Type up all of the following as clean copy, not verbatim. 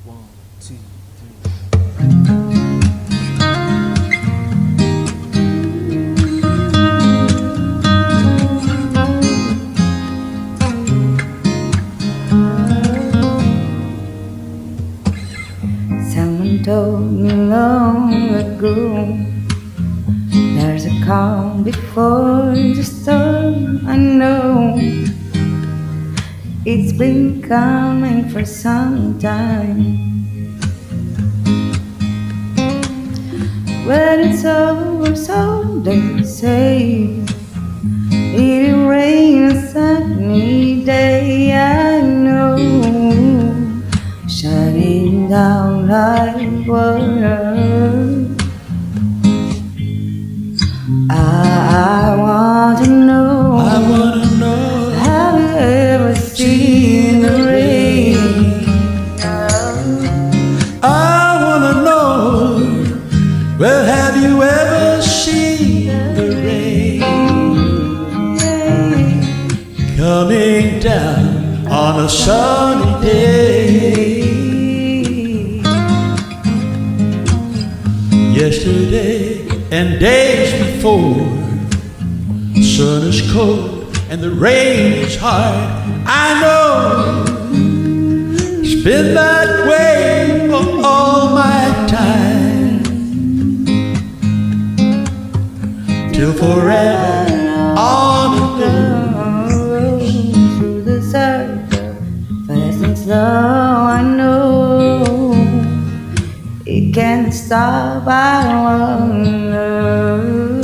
One, two, three. Someone told me long ago there's a calm before the storm. I know it's been coming for some time. When it's over, so they say it'll rain a sunny day. I know, shining down like water. I want to know, have you ever seen the rain? I wanna know, well, have you ever seen the rain coming down on a sunny day? Yesterday and days before, the sun is cold and the rain is hard. I know it's been that way for all my time, till forever on it goes. Through the circle, fast and slow. I know it can't stop. I wonder.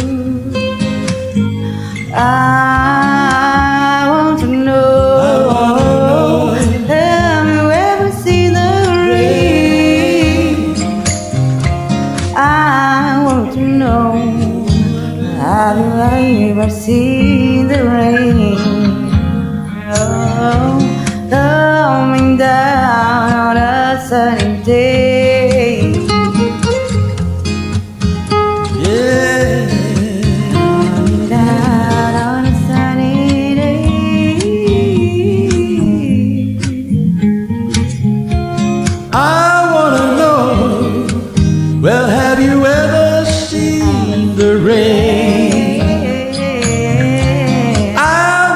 I want to know, have you ever seen the rain? I want to know, have you ever seen the rain? Oh, coming down on a sunny day. Yeah, Coming down on a sunny day. I wanna know, well, have you ever seen the rain? I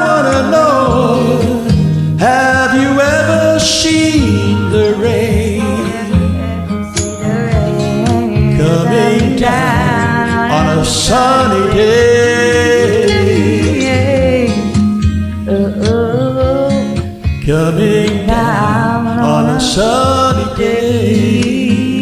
wanna know, have you ever seen the rain coming down on a sunny day? Coming down on a sunny day.